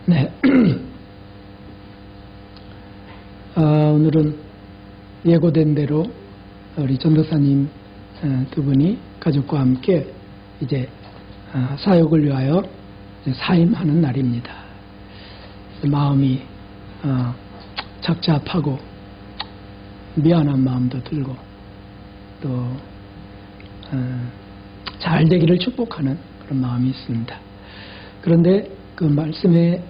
네. 오늘은 예고된 대로 우리 전도사님 두 분이 가족과 함께 이제 사역을 위하여 사임하는 날입니다. 마음이 착잡하고 미안한 마음도 들고 또 잘 되기를 축복하는 그런 마음이 있습니다. 그런데 그 말씀의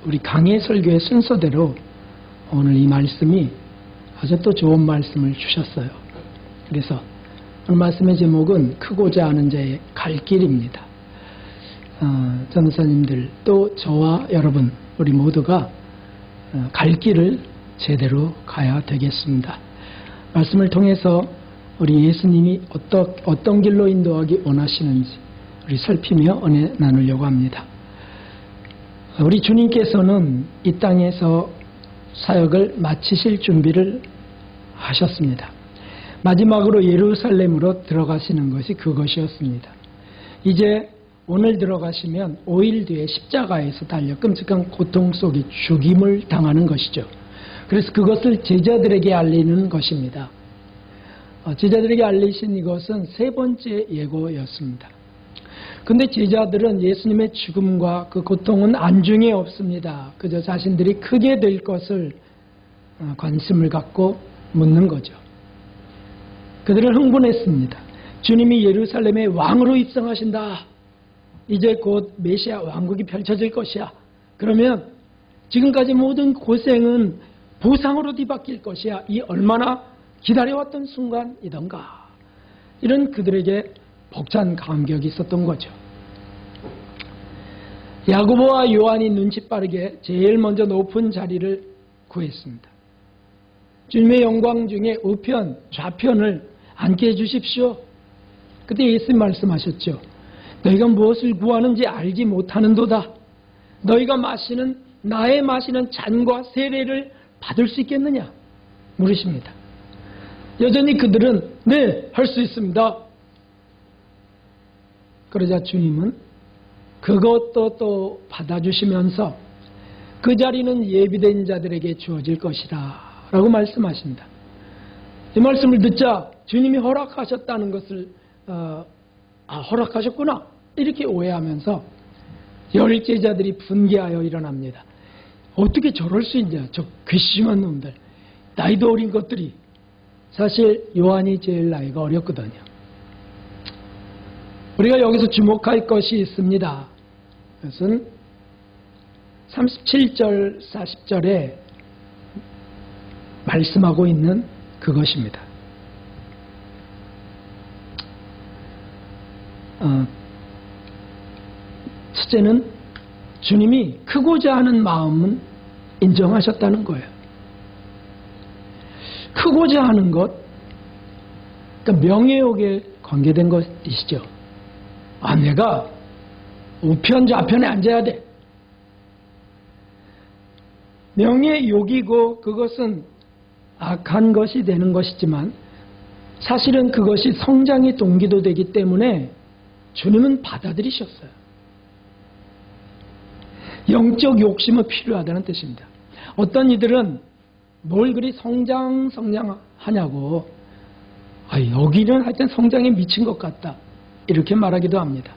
우리 강해 설교의 순서대로 오늘 이 말씀이 아주 또 좋은 말씀을 주셨어요. 그래서 오늘 말씀의 제목은 크고자 하는 자의 갈 길입니다. 전도사님들 또 저와 여러분 우리 모두가 갈 길을 제대로 가야 되겠습니다. 말씀을 통해서 우리 예수님이 어떤 길로 인도하기 원하시는지 우리 살피며 은혜 나누려고 합니다. 우리 주님께서는 이 땅에서 사역을 마치실 준비를 하셨습니다. 마지막으로 예루살렘으로 들어가시는 것이 그것이었습니다. 이제 오늘 들어가시면 5일 뒤에 십자가에서 달려 끔찍한 고통 속에 죽임을 당하는 것이죠. 그래서 그것을 제자들에게 알리는 것입니다. 제자들에게 알리신 이것은 세 번째 예고였습니다. 근데 제자들은 예수님의 죽음과 그 고통은 안중에 없습니다. 그저 자신들이 크게 될 것을 관심을 갖고 묻는 거죠. 그들은 흥분했습니다. 주님이 예루살렘의 왕으로 입성하신다. 이제 곧 메시아 왕국이 펼쳐질 것이야. 그러면 지금까지 모든 고생은 보상으로 뒤바뀔 것이야. 이 얼마나 기다려왔던 순간이던가. 이런 그들에게 벅찬 감격이 있었던 거죠. 야고보와 요한이 눈치 빠르게 제일 먼저 높은 자리를 구했습니다. 주님의 영광 중에 우편, 좌편을 앉게 해주십시오. 그때 예수님 말씀하셨죠. 너희가 무엇을 구하는지 알지 못하는도다. 너희가 나의 마시는 잔과 세례를 받을 수 있겠느냐? 물으십니다. 여전히 그들은 네, 할 수 있습니다. 그러자 주님은 그것도 또 받아주시면서 그 자리는 예비된 자들에게 주어질 것이다 라고 말씀하십니다. 이 말씀을 듣자 주님이 허락하셨다는 것을 허락하셨구나 이렇게 오해하면서 열 제자들이 분개하여 일어납니다. 어떻게 저럴 수 있냐, 저 괘씸한 놈들, 나이도 어린 것들이. 사실 요한이 제일 나이가 어렸거든요. 우리가 여기서 주목할 것이 있습니다. 그것은 37절, 40절에 말씀하고 있는 그것입니다. 첫째는 주님이 크고자 하는 마음은 인정하셨다는 거예요. 크고자 하는 것, 그러니까 명예욕에 관계된 것이시죠. 내가 우편 좌편에 앉아야 돼. 명예욕이고 그것은 악한 것이 되는 것이지만 사실은 그것이 성장의 동기도 되기 때문에 주님은 받아들이셨어요. 영적 욕심은 필요하다는 뜻입니다. 어떤 이들은 뭘 그리 성장하냐고, 여기는 하여튼 성장에 미친 것 같다 이렇게 말하기도 합니다.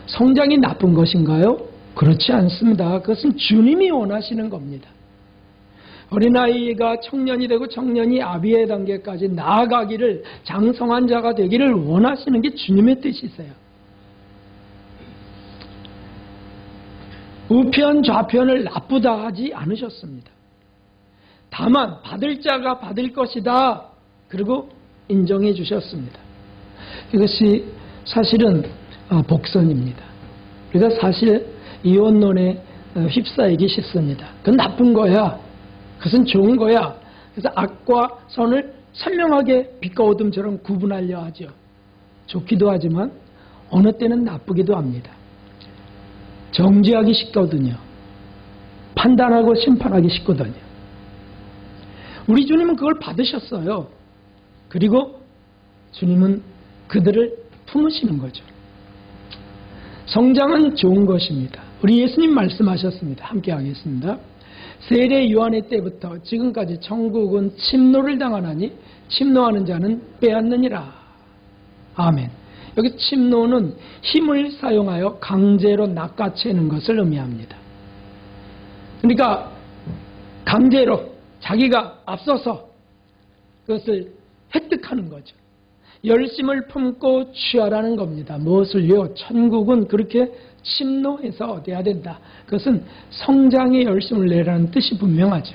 성장이 나쁜 것인가요? 그렇지 않습니다. 그것은 주님이 원하시는 겁니다. 어린아이가 청년이 되고 청년이 아비의 단계까지 나아가기를, 장성한 자가 되기를 원하시는 게 주님의 뜻이세요. 우편 좌편을 나쁘다 하지 않으셨습니다. 다만 받을 자가 받을 것이다. 그리고 인정해 주셨습니다. 이것이 사실은 복선입니다. 그래서 사실 이혼론에 휩싸이기 쉽습니다. 그건 나쁜 거야. 그것은 좋은 거야. 그래서 악과 선을 선명하게 빛과 어둠처럼 구분하려 하죠. 좋기도 하지만 어느 때는 나쁘기도 합니다. 정죄하기 쉽거든요. 판단하고 심판하기 쉽거든요. 우리 주님은 그걸 받으셨어요. 그리고 주님은 그들을 품으시는 거죠. 성장은 좋은 것입니다. 우리 예수님 말씀하셨습니다. 함께 하겠습니다. 세례 요한의 때부터 지금까지 천국은 침노를 당하나니 침노하는 자는 빼앗느니라. 아멘. 여기 침노는 힘을 사용하여 강제로 낚아채는 것을 의미합니다. 그러니까 강제로 자기가 앞서서 그것을 획득하는 거죠. 열심을 품고 취하라는 겁니다. 무엇을요? 천국은 그렇게 침노해서 돼야 된다. 그것은 성장의 열심을 내라는 뜻이 분명하죠.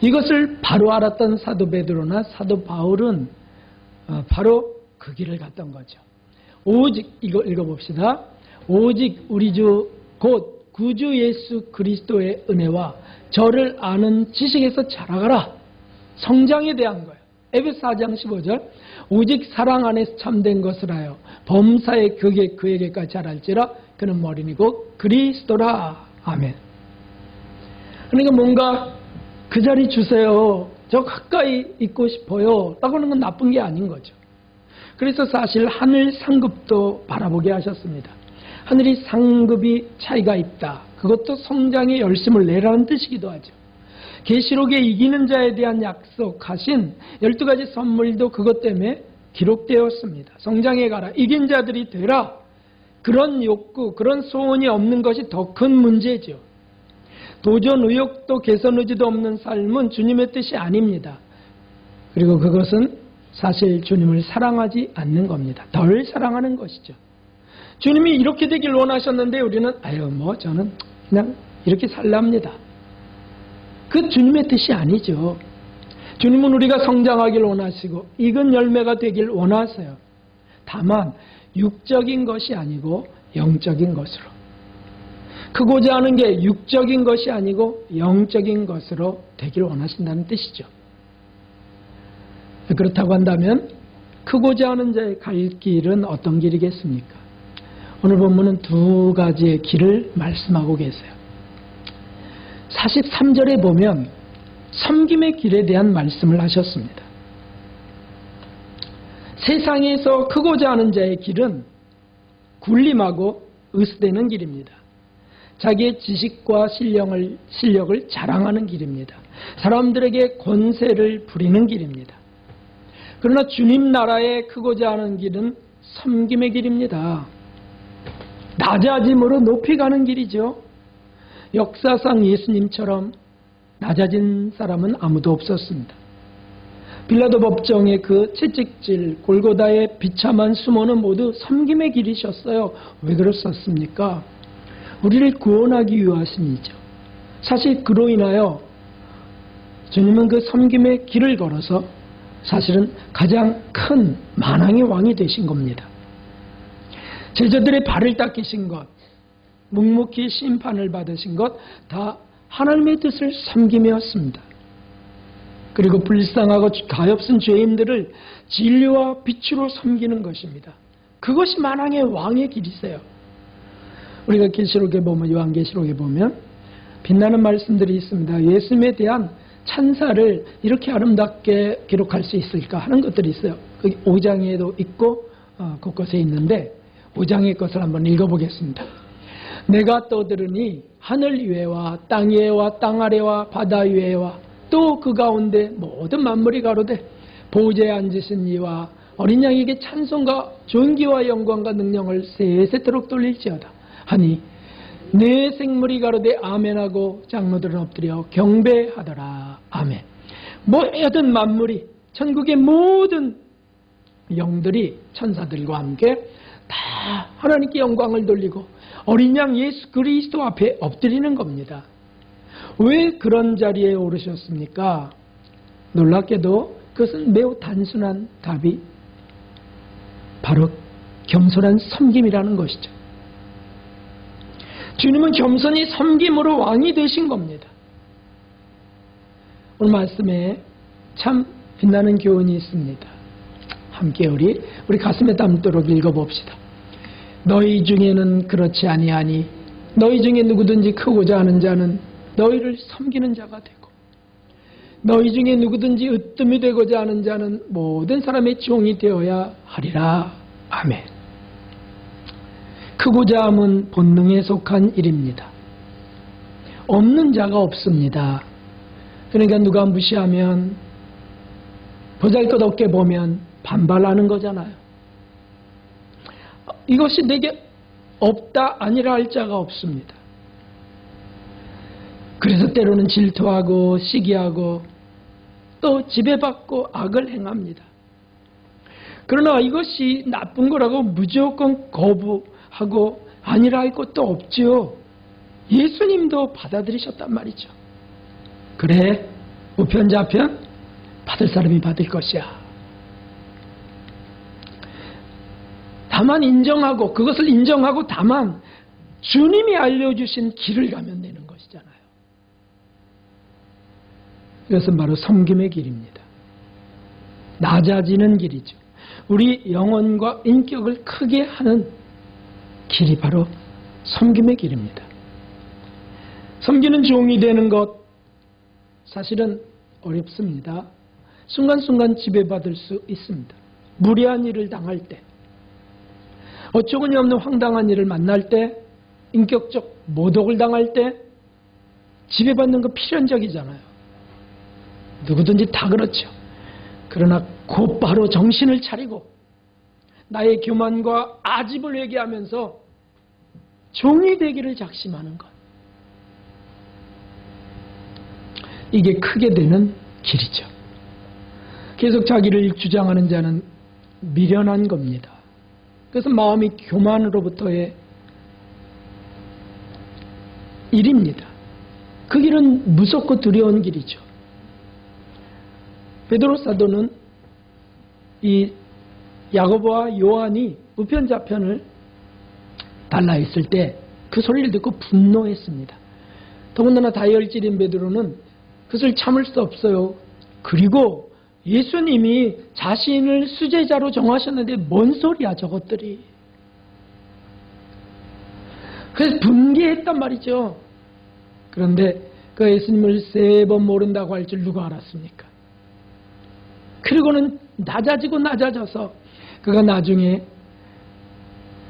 이것을 바로 알았던 사도 베드로나 사도 바울은 바로 그 길을 갔던 거죠. 오직, 이거 읽어봅시다. 오직 우리 주 곧 구주 예수 그리스도의 은혜와 저를 아는 지식에서 자라가라. 성장에 대한 거예요. 에베소 4장 15절. 오직 사랑 안에서 참된 것을 하여 범사의 극에 그에게까지 자랄지라. 그는 머리니고 그리스도라. 아멘. 그러니까 뭔가 그 자리 주세요. 저 가까이 있고 싶어요. 라고 하는 건 나쁜 게 아닌 거죠. 그래서 사실 하늘 상급도 바라보게 하셨습니다. 하늘이 상급이 차이가 있다. 그것도 성장의 열심을 내라는 뜻이기도 하죠. 계시록에 이기는 자에 대한 약속하신 12가지 선물도 그것 때문에 기록되었습니다. 성장해 가라. 이긴 자들이 되라. 그런 욕구, 그런 소원이 없는 것이 더 큰 문제죠. 도전 의욕도 개선 의지도 없는 삶은 주님의 뜻이 아닙니다. 그리고 그것은 사실 주님을 사랑하지 않는 겁니다. 덜 사랑하는 것이죠. 주님이 이렇게 되길 원하셨는데 우리는 저는 그냥 이렇게 살랍니다. 그 주님의 뜻이 아니죠. 주님은 우리가 성장하길 원하시고 익은 열매가 되길 원하세요. 다만 육적인 것이 아니고 영적인 것으로. 크고자 하는 게 육적인 것이 아니고 영적인 것으로 되길 원하신다는 뜻이죠. 그렇다고 한다면 크고자 하는 자의 갈 길은 어떤 길이겠습니까? 오늘 본문은 두 가지의 길을 말씀하고 계세요. 43절에 보면 섬김의 길에 대한 말씀을 하셨습니다. 세상에서 크고자 하는 자의 길은 굴림하고 으스대는 길입니다. 자기의 지식과 실력을 자랑하는 길입니다. 사람들에게 권세를 부리는 길입니다. 그러나 주님 나라에 크고자 하는 길은 섬김의 길입니다. 낮아짐으로 높이 가는 길이죠. 역사상 예수님처럼 낮아진 사람은 아무도 없었습니다. 빌라도 법정의 그 채찍질, 골고다의 비참한 수모는 모두 섬김의 길이셨어요. 왜 그랬었습니까? 우리를 구원하기 위하심이죠. 사실 그로 인하여 주님은 그 섬김의 길을 걸어서 사실은 가장 큰 만왕의 왕이 되신 겁니다. 제자들의 발을 닦이신 것, 묵묵히 심판을 받으신 것 다 하나님의 뜻을 섬김이었습니다. 그리고 불쌍하고 가엾은 죄인들을 진리와 빛으로 섬기는 것입니다. 그것이 만왕의 왕의 길이세요. 우리가 계시록에 보면, 요한계시록에 보면 빛나는 말씀들이 있습니다. 예수님에 대한 찬사를 이렇게 아름답게 기록할 수 있을까 하는 것들이 있어요. 5장에도 있고 곳곳에 있는데 5장의 것을 한번 읽어보겠습니다. 내가 떠들으니 하늘 위에와 땅 위에와 땅 아래와 바다 위에와 또 그 가운데 모든 만물이 가로되 보좌에 앉으신 이와 어린 양에게 찬송과 존귀와 영광과 능력을 세세토록 돌릴지어다 하니 내 생물이 가로되 아멘하고 장로들은 엎드려 경배하더라. 아멘. 모든 만물이, 천국의 모든 영들이 천사들과 함께 다 하나님께 영광을 돌리고 어린 양 예수 그리스도 앞에 엎드리는 겁니다. 왜 그런 자리에 오르셨습니까? 놀랍게도 그것은 매우 단순한 답이 바로 겸손한 섬김이라는 것이죠. 주님은 겸손히 섬김으로 왕이 되신 겁니다. 오늘 말씀에 참 빛나는 교훈이 있습니다. 함께 우리 가슴에 담도록 읽어봅시다. 너희 중에는 그렇지 아니하니 너희 중에 누구든지 크고자 하는 자는 너희를 섬기는 자가 되고 너희 중에 누구든지 으뜸이 되고자 하는 자는 모든 사람의 종이 되어야 하리라. 아멘. 크고자 함은 본능에 속한 일입니다. 없는 자가 없습니다. 그러니까 누가 무시하면 보잘것없게 보면 반발하는 거잖아요. 이것이 내게 없다 아니라 할 자가 없습니다. 그래서 때로는 질투하고 시기하고 또 지배받고 악을 행합니다. 그러나 이것이 나쁜 거라고 무조건 거부하고 아니라 할 것도 없죠. 예수님도 받아들이셨단 말이죠. 그래, 우편좌편 받을 사람이 받을 것이야. 다만 인정하고, 그것을 인정하고 다만 주님이 알려주신 길을 가면 되는 것이잖아요. 이것은 바로 섬김의 길입니다. 낮아지는 길이죠. 우리 영혼과 인격을 크게 하는 길이 바로 섬김의 길입니다. 섬기는 종이 되는 것 사실은 어렵습니다. 순간순간 지배받을 수 있습니다. 무례한 일을 당할 때, 어처구니 없는 황당한 일을 만날 때, 인격적 모독을 당할 때 지배받는 건 필연적이잖아요. 누구든지 다 그렇죠. 그러나 곧바로 정신을 차리고 나의 교만과 아집을 회개하면서 종이 되기를 작심하는 것, 이게 크게 되는 길이죠. 계속 자기를 주장하는 자는 미련한 겁니다. 그래서 마음이 교만으로부터의 일입니다. 그 길은 무섭고 두려운 길이죠. 베드로 사도는 이 야고보와 요한이 우편좌편을 달라 있을 때 그 소리를 듣고 분노했습니다. 더군다나 다혈질인 베드로는 그것을 참을 수 없어요. 그리고 예수님이 자신을 수제자로 정하셨는데 뭔 소리야 저것들이. 그래서 분개했단 말이죠. 그런데 그 예수님을 3번 모른다고 할 줄 누가 알았습니까? 그리고는 낮아지고 낮아져서 그가 나중에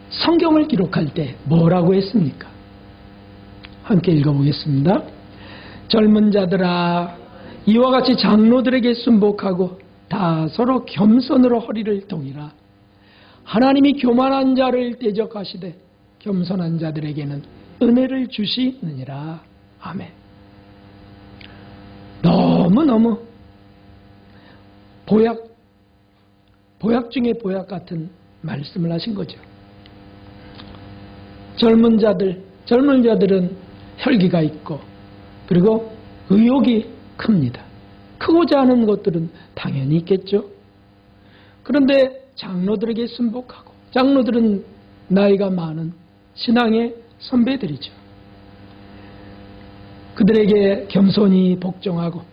성경을 기록할 때 뭐라고 했습니까? 함께 읽어보겠습니다. 젊은 자들아, 이와 같이 장로들에게 순복하고 다 서로 겸손으로 허리를 동이라. 하나님이 교만한 자를 대적하시되 겸손한 자들에게는 은혜를 주시느니라. 아멘. 너무너무 보약 중에 보약 같은 말씀을 하신 거죠. 젊은 자들은 혈기가 있고 그리고 의욕이 큽니다. 크고자 하는 것들은 당연히 있겠죠. 그런데 장로들에게 순복하고, 장로들은 나이가 많은 신앙의 선배들이죠. 그들에게 겸손히 복종하고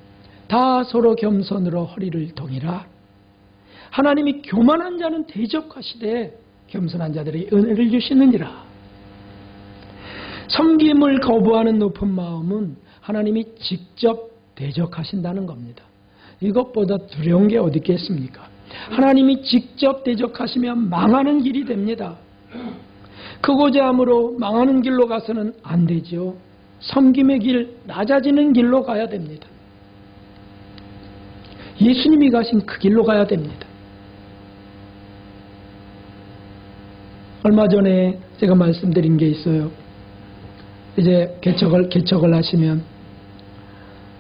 다 서로 겸손으로 허리를 동이라. 하나님이 교만한 자는 대적하시되 겸손한 자들에게 은혜를 주시느니라. 섬김을 거부하는 높은 마음은 하나님이 직접 대적하신다는 겁니다. 이것보다 두려운 게 어디 있겠습니까? 하나님이 직접 대적하시면 망하는 길이 됩니다. 크고자 함으로 망하는 길로 가서는 안 되죠. 섬김의 길, 낮아지는 길로 가야 됩니다. 예수님이 가신 그 길로 가야 됩니다. 얼마 전에 제가 말씀드린 게 있어요. 이제 개척을 하시면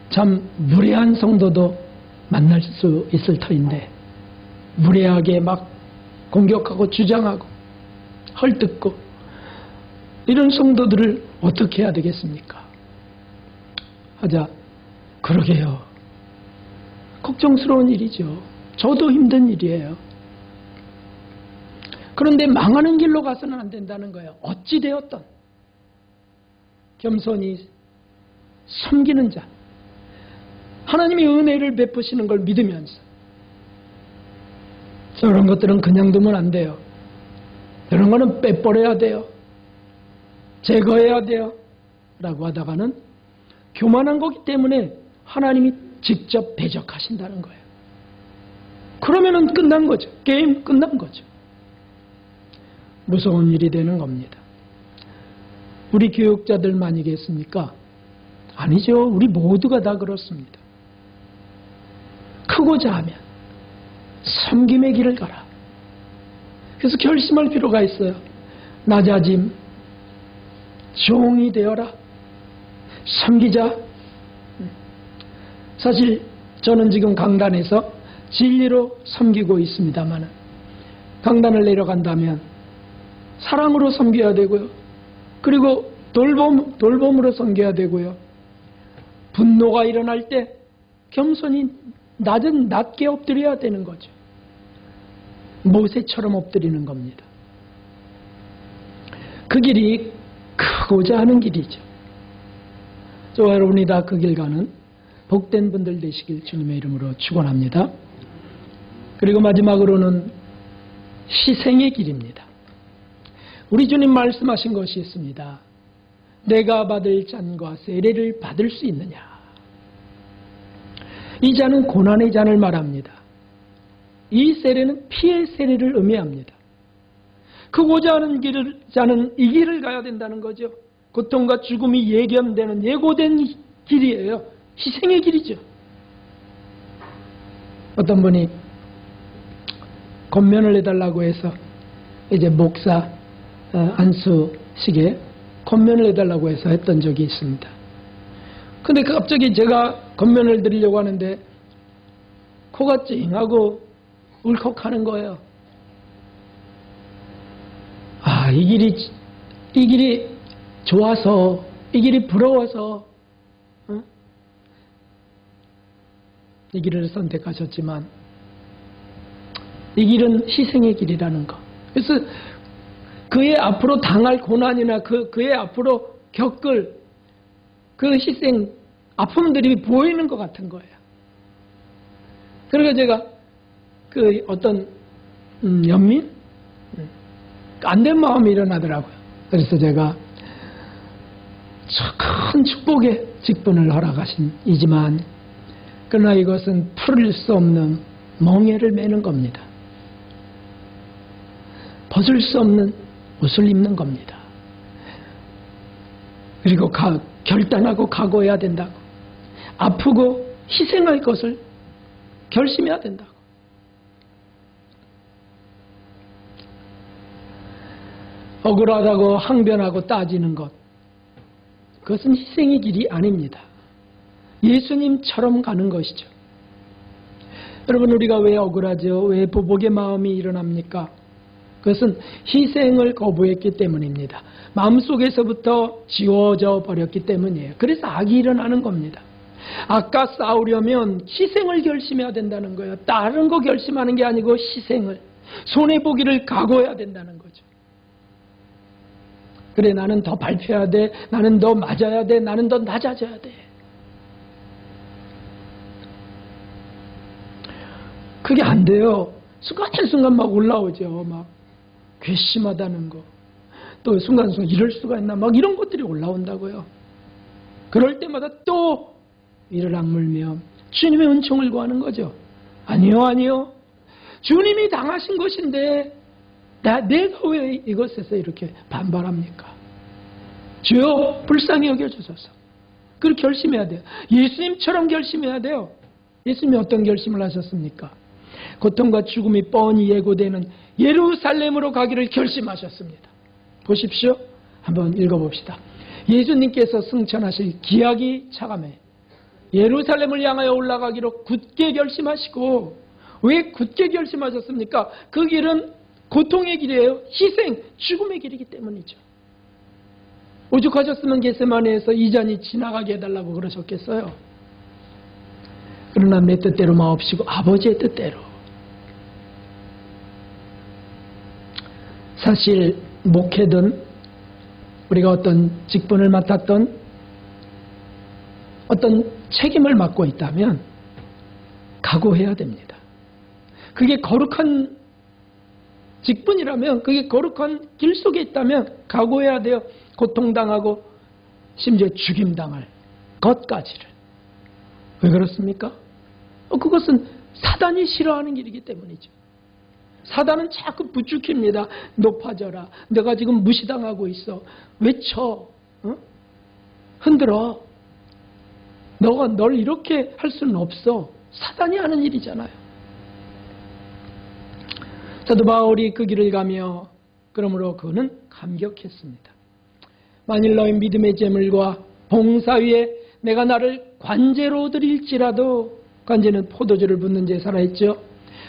참 무례한 성도도 만날 수 있을 터인데, 무례하게 막 공격하고 주장하고 헐뜯고 이런 성도들을 어떻게 해야 되겠습니까? 하자, 그러게요. 걱정스러운 일이죠. 저도 힘든 일이에요. 그런데 망하는 길로 가서는 안 된다는 거예요. 어찌 되었던 겸손히 섬기는 자, 하나님이 은혜를 베푸시는 걸 믿으면서, 저런 것들은 그냥 두면 안 돼요. 저런 거는 빼버려야 돼요. 제거해야 돼요. 라고 하다가는 교만한 거기 때문에 하나님이 직접 대적하신다는 거예요. 그러면은 끝난 거죠. 게임 끝난 거죠. 무서운 일이 되는 겁니다. 우리 교육자들만이겠습니까? 아니죠. 우리 모두가 다 그렇습니다. 크고자 하면 섬김의 길을 가라. 그래서 결심할 필요가 있어요. 낮아짐, 종이 되어라. 섬기자. 사실 저는 지금 강단에서 진리로 섬기고 있습니다만 강단을 내려간다면 사랑으로 섬겨야 되고요. 그리고 돌봄으로 섬겨야 되고요. 분노가 일어날 때 겸손히 낮게 엎드려야 되는 거죠. 모세처럼 엎드리는 겁니다. 그 길이 크고자 하는 길이죠. 저와 여러분이 다 그 길 가는 복된 분들 되시길 주님의 이름으로 축원합니다. 그리고 마지막으로는 희생의 길입니다. 우리 주님 말씀하신 것이 있습니다. 내가 받을 잔과 세례를 받을 수 있느냐. 이 잔은 고난의 잔을 말합니다. 이 세례는 피의 세례를 의미합니다. 크고자 하는 자는 이 길을 가야 된다는 거죠. 고통과 죽음이 예견되는 예고된 길이에요. 희생의 길이죠. 어떤 분이 권면을 해달라고 해서 이제 목사 안수식에 권면을 해달라고 해서 했던 적이 있습니다. 근데 갑자기 제가 권면을 드리려고 하는데 코가 찡하고 울컥하는 거예요. 아, 이 길이 좋아서, 이 길이 부러워서 이 길을 선택하셨지만 이 길은 희생의 길이라는 거. 그래서 그의 앞으로 당할 고난이나 그의 앞으로 겪을 그 희생, 아픔들이 보이는 것 같은 거예요. 그래서 제가 그 어떤 연민? 안 된 마음이 일어나더라고요. 그래서 제가 큰 축복의 직분을 허락하신 이지만 그러나 이것은 풀을 수 없는 멍에를 매는 겁니다. 벗을 수 없는 옷을 입는 겁니다. 그리고 결단하고 각오해야 된다고. 아프고 희생할 것을 결심해야 된다고. 억울하다고 항변하고 따지는 것, 그것은 희생의 길이 아닙니다. 예수님처럼 가는 것이죠. 여러분, 우리가 왜 억울하죠? 왜 보복의 마음이 일어납니까? 그것은 희생을 거부했기 때문입니다. 마음속에서부터 지워져 버렸기 때문이에요. 그래서 악이 일어나는 겁니다. 악과 싸우려면 희생을 결심해야 된다는 거예요. 다른 거 결심하는 게 아니고 희생을, 손해보기를 각오해야 된다는 거죠. 그래, 나는 더 밟혀야 돼, 나는 더 맞아야 돼, 나는 더 낮아져야 돼. 그게 안 돼요. 순간순간 막 올라오죠. 막 괘씸하다는 거. 또 순간순간 이럴 수가 있나, 막 이런 것들이 올라온다고요. 그럴 때마다 또 이를 악물며 주님의 은총을 구하는 거죠. 아니요. 주님이 당하신 것인데 내가 왜 이것에서 이렇게 반발합니까? 주여 불쌍히 여겨주소서. 그걸 결심해야 돼요. 예수님처럼 결심해야 돼요. 예수님이 어떤 결심을 하셨습니까? 고통과 죽음이 뻔히 예고되는 예루살렘으로 가기를 결심하셨습니다. 보십시오. 한번 읽어봅시다. 예수님께서 승천하실 기약이 차감해 예루살렘을 향하여 올라가기로 굳게 결심하시고, 왜 굳게 결심하셨습니까? 그 길은 고통의 길이에요. 희생, 죽음의 길이기 때문이죠. 오죽하셨으면 겟세마네에서 이 잔이 지나가게 해달라고 그러셨겠어요? 그러나 내 뜻대로 마옵시고 아버지의 뜻대로. 사실 목회든 우리가 어떤 직분을 맡았던 어떤 책임을 맡고 있다면 각오해야 됩니다. 그게 거룩한 직분이라면, 그게 거룩한 길 속에 있다면 각오해야 돼요. 고통당하고 심지어 죽임당할 것까지를. 왜 그렇습니까? 그것은 사단이 싫어하는 길이기 때문이죠. 사단은 자꾸 부추깁니다. 높아져라. 내가 지금 무시당하고 있어. 외쳐. 흔들어. 너가 널 이렇게 할 수는 없어. 사단이 하는 일이잖아요. 사도 바울이 그 길을 가며 그러므로 그는 감격했습니다. 만일 너희 믿음의 제물과 봉사 위에 내가 나를 관제로 드릴지라도, 관제는 포도주를 붓는 제사라 했죠.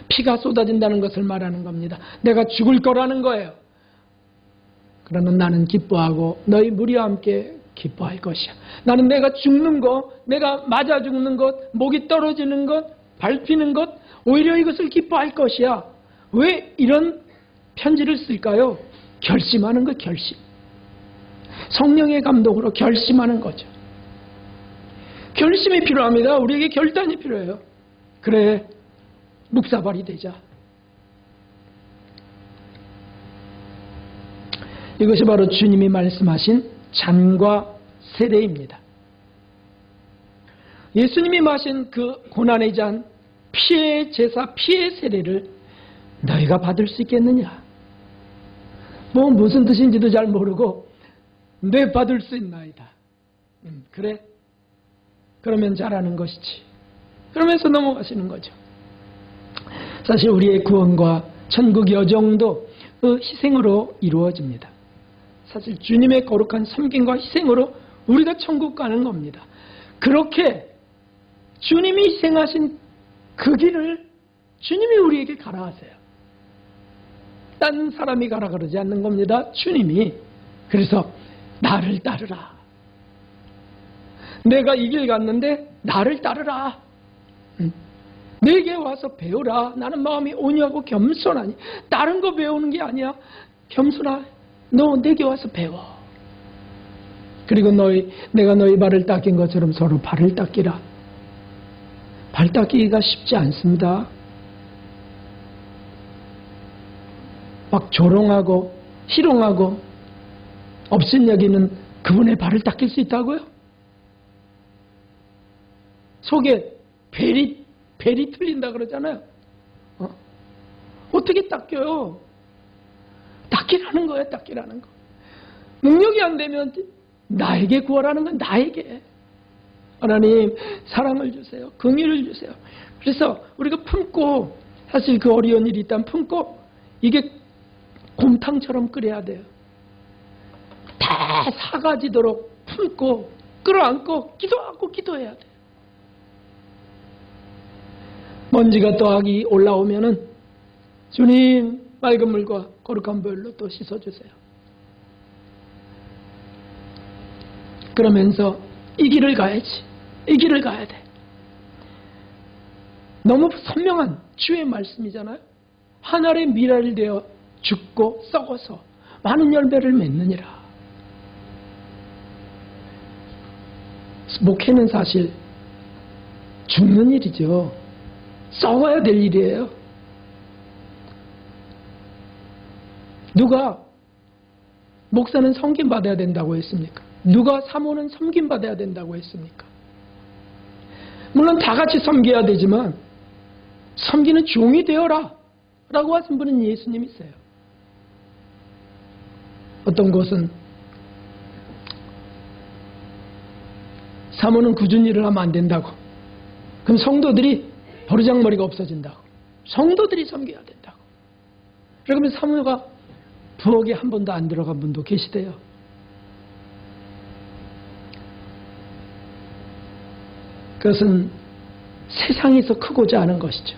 피가 쏟아진다는 것을 말하는 겁니다. 내가 죽을 거라는 거예요. 그러나 나는 기뻐하고 너희 무리와 함께 기뻐할 것이야. 나는 내가 죽는 것, 내가 맞아 죽는 것, 목이 떨어지는 것, 밟히는 것, 오히려 이것을 기뻐할 것이야. 왜 이런 편지를 쓸까요? 결심하는 것, 결심. 성령의 감동으로 결심하는 거죠. 결심이 필요합니다. 우리에게 결단이 필요해요. 그래, 묵사발이 되자. 이것이 바로 주님이 말씀하신 잔과 세례입니다. 예수님이 마신 그 고난의 잔, 피의 제사, 피의 세례를 너희가 받을 수 있겠느냐? 뭐 무슨 뜻인지도 잘 모르고 내 받을 수 있나이다. 그래? 그러면 잘하는 것이지. 그러면서 넘어가시는 거죠. 사실 우리의 구원과 천국 여정도 그 희생으로 이루어집니다. 사실 주님의 거룩한 섬김과 희생으로 우리가 천국 가는 겁니다. 그렇게 주님이 희생하신 그 길을 주님이 우리에게 가라 하세요. 딴 사람이 가라 그러지 않는 겁니다. 주님이. 그래서 나를 따르라. 내가 이 길 갔는데 나를 따르라. 내게 와서 배우라. 나는 마음이 온유하고 겸손하니. 다른 거 배우는 게 아니야. 겸손하. 너 내게 와서 배워. 그리고 내가 너희 발을 닦인 것처럼 서로 발을 닦이라. 발 닦기가 쉽지 않습니다. 막 조롱하고 희롱하고 업신여기는 그분의 발을 닦일 수 있다고요? 속에 벨이 틀린다 그러잖아요. 어떻게 닦여요? 닦이라는 거예요. 닦이라는 거. 능력이 안 되면 나에게 구하라는 건 나에게. 하나님 사랑을 주세요. 긍휼을 주세요. 그래서 우리가 품고, 사실 그 어려운 일이 있다면 품고 이게 곰탕처럼 끓여야 돼요. 다 사가지도록 품고 끌어안고 기도하고 기도해야 돼요. 먼지가 또하기 올라오면은 주님 맑은 물과 거룩한 물로 또 씻어주세요. 그러면서 이 길을 가야지. 이 길을 가야 돼. 너무 선명한 주의 말씀이잖아요. 하늘의 미랄이 되어 죽고 썩어서 많은 열매를 맺느니라. 목회는 사실 죽는 일이죠. 썩어야 될 일이에요. 누가 목사는 섬김받아야 된다고 했습니까? 누가 사모는 섬김받아야 된다고 했습니까? 물론 다 같이 섬겨야 되지만 섬기는 종이 되어라 라고 하신 분은 예수님이세요. 어떤 곳은 사모는 굳은 일을 하면 안 된다고. 그럼 성도들이 버르장머리가 없어진다고. 성도들이 섬겨야 된다고. 그러면 사모가 부엌에 한 번도 안 들어간 분도 계시대요. 그것은 세상에서 크고자 하는 것이죠.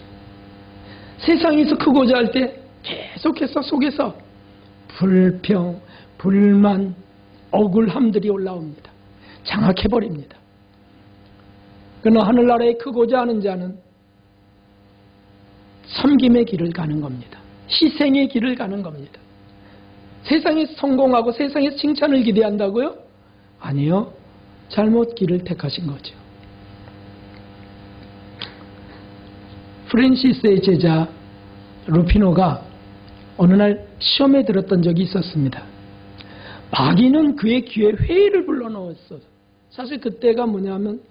세상에서 크고자 할 때 계속해서 속에서 불평, 불만, 억울함들이 올라옵니다. 장악해버립니다. 그러나 하늘나라에 크고자 하는 자는 섬김의 길을 가는 겁니다. 희생의 길을 가는 겁니다. 세상에서 성공하고 세상에서 칭찬을 기대한다고요? 아니요. 잘못 길을 택하신 거죠. 프란시스의 제자 루피노가 어느 날 시험에 들었던 적이 있었습니다. 마귀는 그의 귀에 회의를 불러넣었어. 사실 그때가 뭐냐면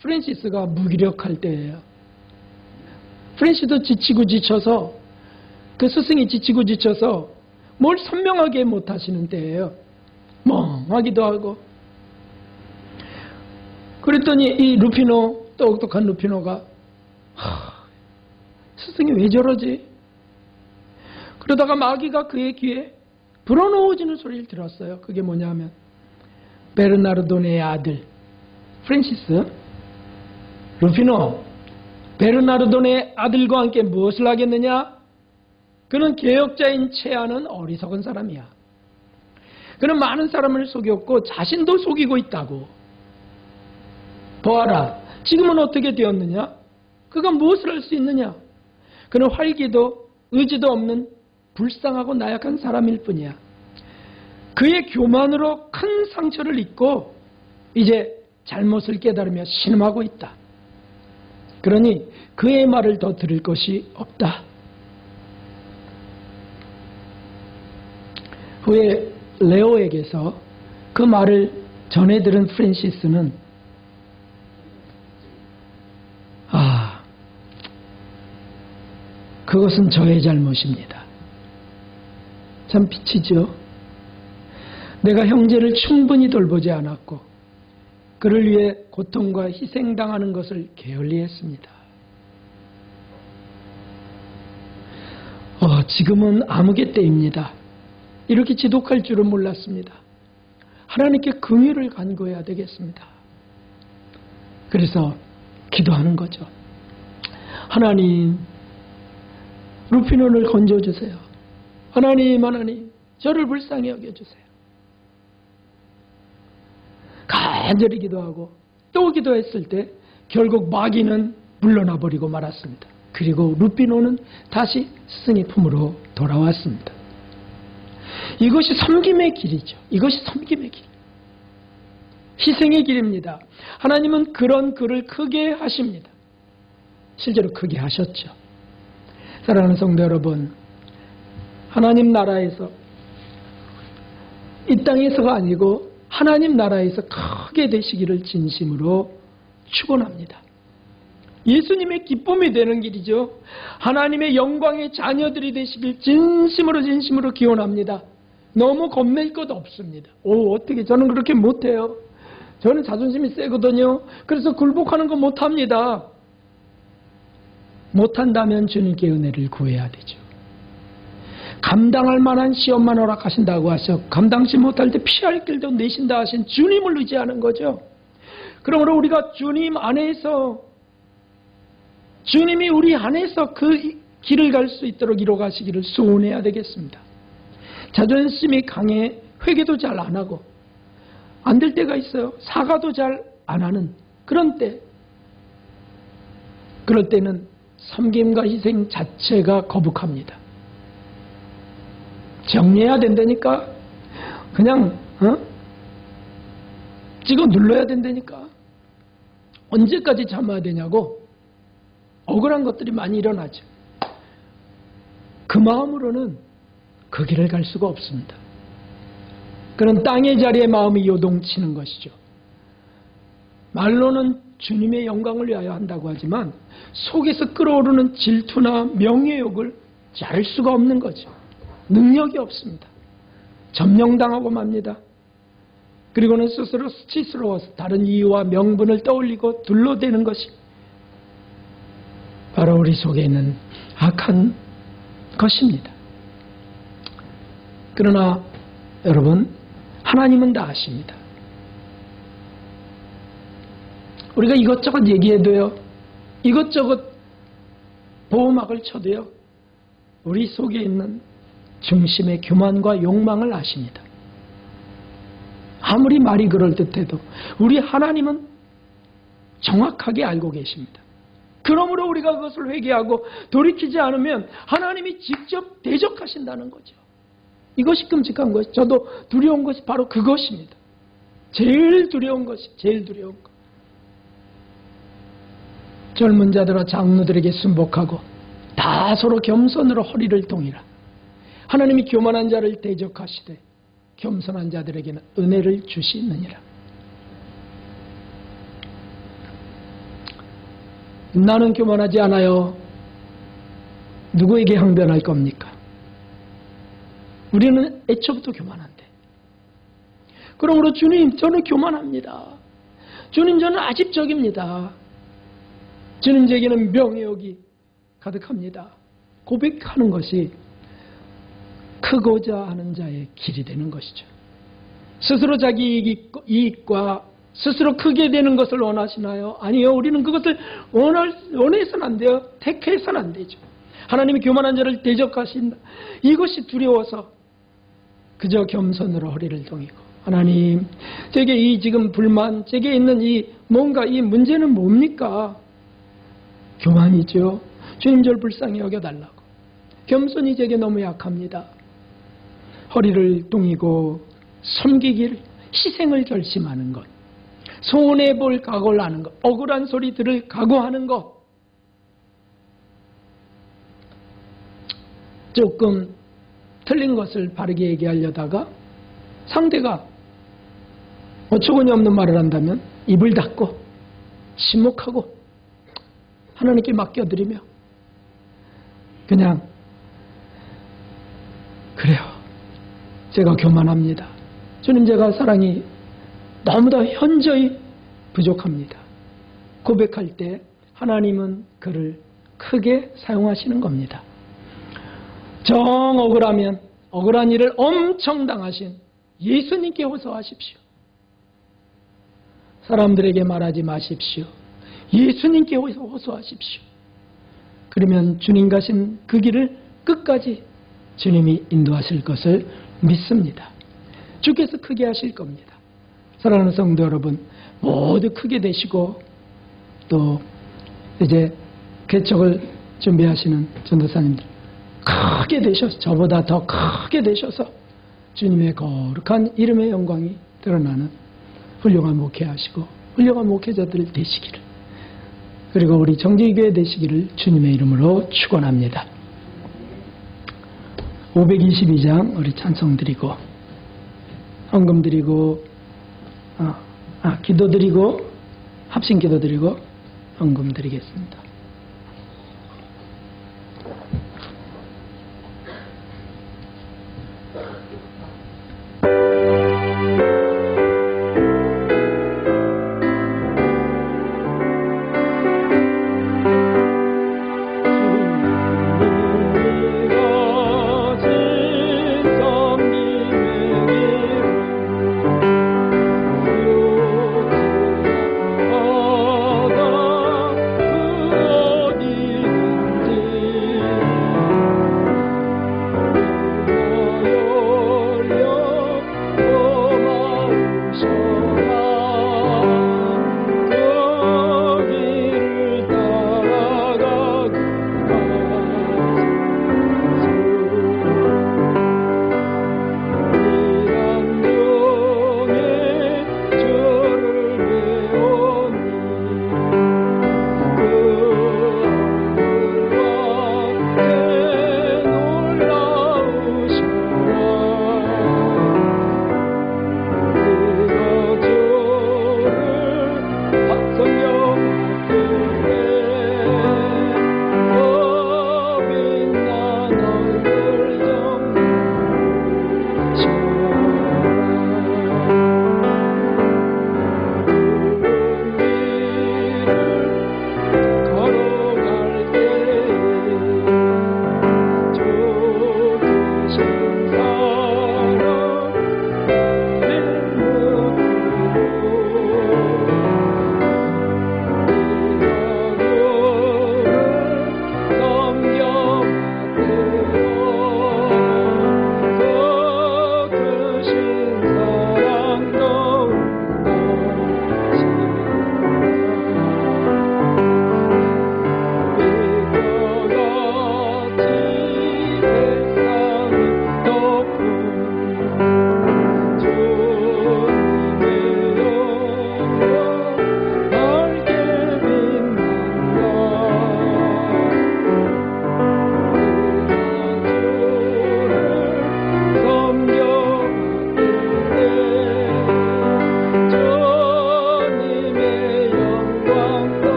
프란시스가 무기력할 때예요. 프란시스도 지치고 지쳐서, 그 스승이 지치고 지쳐서 뭘 선명하게 못하시는 때예요. 멍하기도 하고 그랬더니 이 루피노, 똑똑한 루피노가 스승이 왜 저러지? 그러다가 마귀가 그의 귀에 불어넣어지는 소리를 들었어요. 그게 뭐냐면 베르나르도네의 아들 프랜시스, 루피노, 베르나르도네의 아들과 함께 무엇을 하겠느냐? 그는 개혁자인 체아는 어리석은 사람이야. 그는 많은 사람을 속였고 자신도 속이고 있다고. 보아라, 지금은 어떻게 되었느냐? 그가 무엇을 할 수 있느냐? 그는 활기도 의지도 없는 불쌍하고 나약한 사람일 뿐이야. 그의 교만으로 큰 상처를 입고 이제 잘못을 깨달으며 신음하고 있다. 그러니 그의 말을 더 들을 것이 없다. 후에 레오에게서 그 말을 전해 들은 프랜시스는 그것은 저의 잘못입니다. 참 비치죠. 내가 형제를 충분히 돌보지 않았고 그를 위해 고통과 희생당하는 것을 게을리했습니다. 지금은 암흑의 때입니다. 이렇게 지독할 줄은 몰랐습니다. 하나님께 긍휼을 간구해야 되겠습니다. 그래서 기도하는 거죠. 하나님, 루피노를 건져주세요. 하나님, 저를 불쌍히 여겨주세요. 간절히 기도하고 또 기도했을 때 결국 마귀는 물러나 버리고 말았습니다. 그리고 루피노는 다시 스승의 품으로 돌아왔습니다. 이것이 섬김의 길이죠. 이것이 섬김의 길. 희생의 길입니다. 하나님은 그런 그를 크게 하십니다. 실제로 크게 하셨죠. 사랑하는 성도 여러분, 하나님 나라에서, 이 땅에서가 아니고 하나님 나라에서 크게 되시기를 진심으로 축원합니다. 예수님의 기쁨이 되는 길이죠. 하나님의 영광의 자녀들이 되시길 진심으로 기원합니다. 너무 겁낼 것 없습니다. 어떻게 저는 그렇게 못해요. 저는 자존심이 세거든요. 그래서 굴복하는 거 못합니다. 못한다면 주님께 은혜를 구해야 되죠. 감당할 만한 시험만 허락하신다고 하셔 감당치 못할 때 피할 길도 내신다 하신 주님을 의지하는 거죠. 그러므로 우리가 주님 안에서, 주님이 우리 안에서 그 길을 갈 수 있도록 이뤄가시기를 소원해야 되겠습니다. 자존심이 강해 회개도 잘 안 하고 안 될 때가 있어요. 사과도 잘 안 하는 그런 때, 그럴 때는 섬김과 희생 자체가 거북합니다. 정리해야 된다니까, 그냥 찍어 눌러야 된다니까, 언제까지 참아야 되냐고 억울한 것들이 많이 일어나죠. 그 마음으로는 그 길을 갈 수가 없습니다. 그런 땅의 자리에 마음이 요동치는 것이죠. 말로는 주님의 영광을 위하여 한다고 하지만 속에서 끓어오르는 질투나 명예욕을 자를 수가 없는 거죠. 능력이 없습니다. 점령당하고 맙니다. 그리고는 스스로 수치스러워서 다른 이유와 명분을 떠올리고 둘러대는 것이 바로 우리 속에 있는 악한 것입니다. 그러나 여러분, 하나님은 다 아십니다. 우리가 이것저것 얘기해도요, 이것저것 보호막을 쳐도요, 우리 속에 있는 중심의 교만과 욕망을 아십니다. 아무리 말이 그럴듯해도 우리 하나님은 정확하게 알고 계십니다. 그러므로 우리가 그것을 회개하고 돌이키지 않으면 하나님이 직접 대적하신다는 거죠. 이것이 끔찍한 것이, 저도 두려운 것이 바로 그것입니다. 제일 두려운 것이, 제일 두려운 것. 젊은 자들과 장로들에게 순복하고 다 서로 겸손으로 허리를 동이라. 하나님이 교만한 자를 대적하시되 겸손한 자들에게는 은혜를 주시느니라. 나는 교만하지 않아요. 누구에게 항변할 겁니까? 우리는 애초부터 교만한데. 그러므로 주님, 저는 교만합니다. 주님 저는 아집적입니다. 주님 제게는 명예욕이 가득합니다. 고백하는 것이 크고자 하는 자의 길이 되는 것이죠. 스스로 자기 이익과 스스로 크게 되는 것을 원하시나요? 아니요. 우리는 그것을 원해서는 안 돼요. 택해서는 안 되죠. 하나님이 교만한 자를 대적하신다. 이것이 두려워서 그저 겸손으로 허리를 동이고, 하나님, 제게 이 지금 불만, 제게 있는 이 뭔가 이 문제는 뭡니까? 교만이죠. 주님 저를 불쌍히 여겨달라고. 겸손이 제게 너무 약합니다. 허리를 동이고 섬기길, 희생을 결심하는 것, 손해볼 각오를 하는 것, 억울한 소리 들을 각오하는 것. 조금 틀린 것을 바르게 얘기하려다가 상대가 어처구니 없는 말을 한다면 입을 닫고 침묵하고 하나님께 맡겨드리며 그냥 그래요. 제가 교만합니다. 주님 제가 사랑이 너무나 현저히 부족합니다. 고백할 때 하나님은 그를 크게 사용하시는 겁니다. 정 억울하면 억울한 일을 엄청 당하신 예수님께 호소하십시오. 사람들에게 말하지 마십시오. 예수님께 호소하십시오. 그러면 주님 가신 그 길을 끝까지 주님이 인도하실 것을 믿습니다. 주께서 크게 하실 겁니다. 사랑하는 성도 여러분, 모두 크게 되시고 또 이제 개척을 준비하시는 전도사님들 크게 되셔서, 저보다 더 크게 되셔서 주님의 거룩한 이름의 영광이 드러나는 훌륭한 목회하시고 훌륭한 목회자들 되시기를, 그리고 우리 정직교회 되시기를 주님의 이름으로 축원합니다. 522장 우리 찬송 드리고 헌금 드리고 기도 드리고 합심 기도 드리고 헌금 드리겠습니다.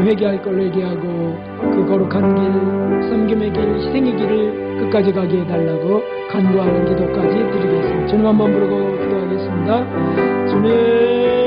회개할 걸로 회개하고 그 거룩한 길, 섬김의 길, 희생의 길을 끝까지 가게 해달라고 간구하는 기도까지 드리겠습니다. 주님 한번 부르고 기도하겠습니다. 주님